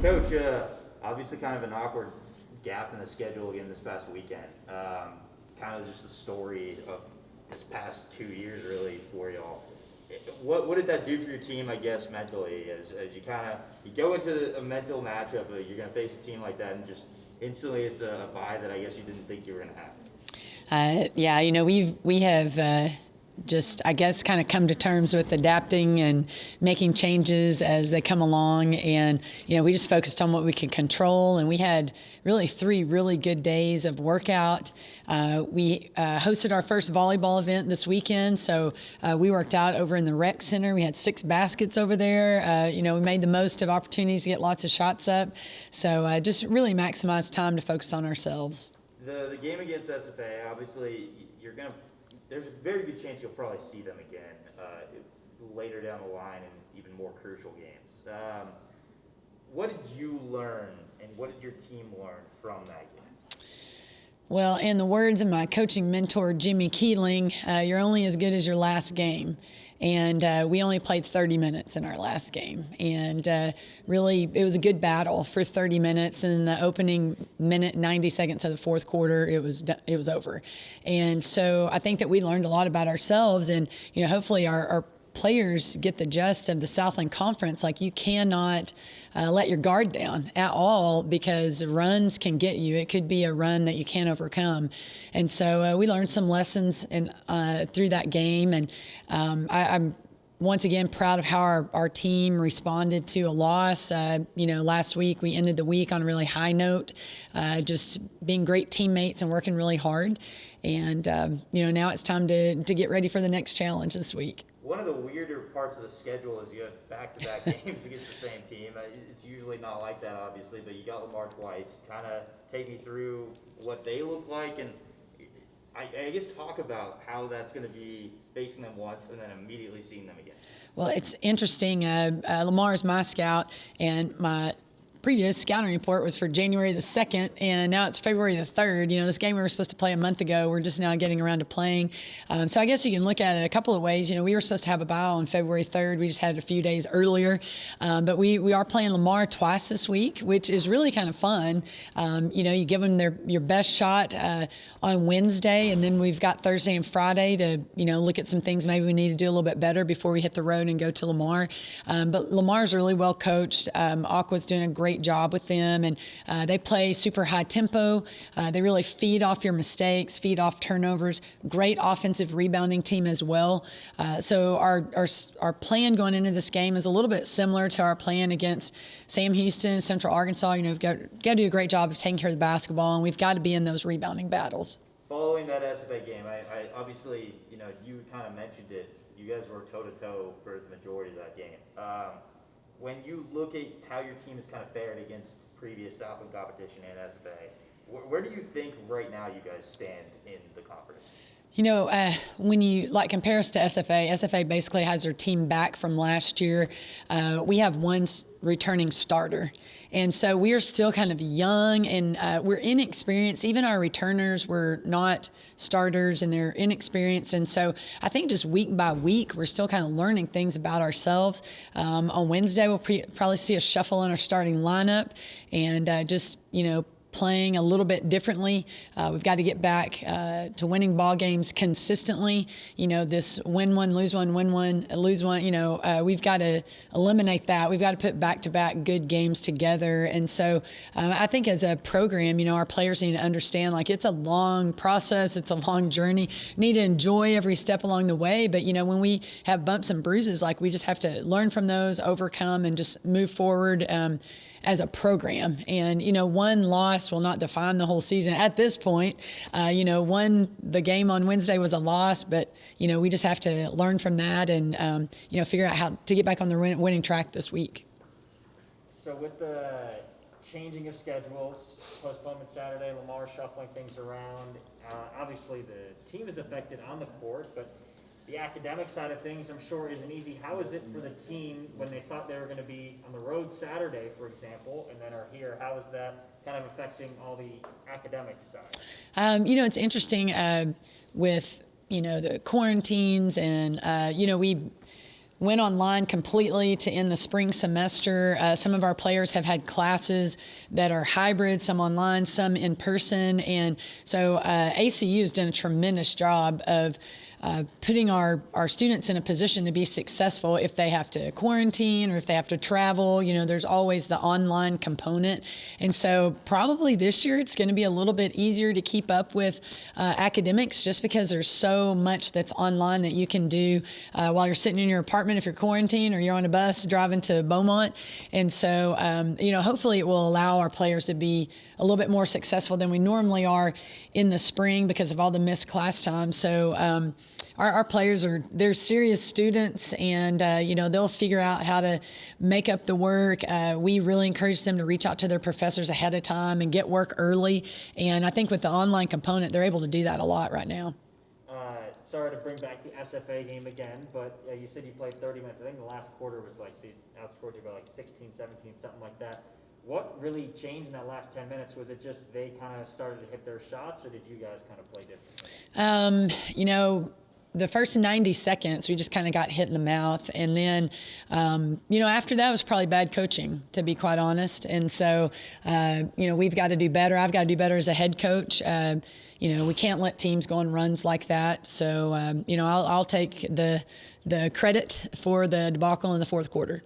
Coach, obviously kind of an awkward gap in the schedule again this past weekend. Kind of just the story of this past 2 years really for y'all. What did that do for your team, I guess, mentally, as you kind of you go into a mental matchup, you're going to face a team like that, and just instantly it's a bye that I guess you didn't think you were going to have. Yeah, we have just, I guess, kind of come to terms with adapting and making changes as they come along. And, we just focused on what we could control. And we had really 3 really good days of workout. We hosted our first volleyball event this weekend. So we worked out over in the rec center. We had 6 baskets over there. We made the most of opportunities to get lots of shots up. So just really maximized time to focus on ourselves. The game against SFA, obviously, there's a very good chance you'll probably see them again later down the line in even more crucial games. What did you learn, and what did your team learn from that game? Well, in the words of my coaching mentor, Jimmy Keeling, you're only as good as your last game. And we only played 30 minutes in our last game. And really, it was a good battle for 30 minutes. And in the opening minute, 90 seconds of the fourth quarter, it was over. And so I think that we learned a lot about ourselves. And, hopefully our players get the gist of the Southland Conference. Like, you cannot let your guard down at all, because runs can get you. It could be a run that you can't overcome. And so we learned some lessons through that game. And I'm once again proud of how our team responded to a loss. Last week we ended the week on a really high note, just being great teammates and working really hard. And, now it's time to get ready for the next challenge this week. One of the weirder parts of the schedule is you have back-to-back games against the same team. It's usually not like that, obviously, but you got Lamar twice. Kind of take me through what they look like, and I guess talk about how that's going to be facing them once and then immediately seeing them again. Well, it's interesting. Lamar's my scout, and my previous scouting report was for January the 2nd, and now it's February the 3rd. This game we were supposed to play a month ago, we're just now getting around to playing. So I guess you can look at it a couple of ways. We were supposed to have a bye on February 3rd. We just had it a few days earlier. But we are playing Lamar twice this week, which is really kind of fun. You give them your best shot on Wednesday, and then we've got Thursday and Friday to, look at some things maybe we need to do a little bit better before we hit the road and go to Lamar. But Lamar's really well coached. Aqua's doing a great job with them, and they play super high tempo. They really feed off your mistakes, feed off turnovers. Great offensive rebounding team as well. So our plan going into this game is a little bit similar to our plan against Sam Houston, Central Arkansas. We've got to do a great job of taking care of the basketball, and we've got to be in those rebounding battles. Following that SFA game, I obviously, you kind of mentioned it. You guys were toe-to-toe for the majority of that game. When you look at how your team has kind of fared against previous Southland competition and SFA, where do you think right now you guys stand in the conference? When you compare us to SFA basically has their team back from last year. We have one returning starter. And so we are still kind of young, and we're inexperienced. Even our returners were not starters, and they're inexperienced. And so I think just week by week, we're still kind of learning things about ourselves. On Wednesday, we'll probably see a shuffle in our starting lineup, and playing a little bit differently. We've got to get back to winning ball games consistently. This win one, lose one, win one, lose one. We've got to eliminate that. We've got to put back-to-back good games together. And so I think as a program, our players need to understand, it's a long process. It's a long journey. We need to enjoy every step along the way. But, when we have bumps and bruises, we just have to learn from those, overcome, and just move forward as a program. And, one loss will not define the whole season at this point. The game on Wednesday was a loss, but, we just have to learn from that and, figure out how to get back on the winning track this week. So with the changing of schedules, postponement Saturday, Lamar shuffling things around, obviously the team is affected on the court, but the academic side of things, I'm sure, isn't easy. How is it for the team when they thought they were going to be on the road Saturday, for example, and then are here? How is that kind of affecting all the academic side? It's interesting with, the quarantines and, went online completely to end the spring semester. Some of our players have had classes that are hybrid, some online, some in person. And so ACU has done a tremendous job of putting our students in a position to be successful if they have to quarantine or if they have to travel. You know, there's always the online component. And so probably this year it's going to be a little bit easier to keep up with academics just because there's so much that's online that you can do while you're sitting in your apartment if you're quarantined or you're on a bus driving to Beaumont. And so, you know, hopefully it will allow our players to be a little bit more successful than we normally are in the spring because of all the missed class time. So our players they're serious students, and you know, they'll figure out how to make up the work. We really encourage them to reach out to their professors ahead of time and get work early. And I think with the online component, they're able to do that a lot right now. Sorry to bring back the SFA game again, but you said you played 30 minutes. I think the last quarter was like these outscored you by like 16, 17, something like that. What really changed in that last 10 minutes? Was it just they kind of started to hit their shots, or did you guys kind of play differently? You know, the first 90 seconds, we just kind of got hit in the mouth. And then, you know, after that was probably bad coaching, to be quite honest. And so, you know, we've got to do better. I've got to do better as a head coach. You know, we can't let teams go on runs like that. So, you know, I'll take the credit for the debacle in the fourth quarter.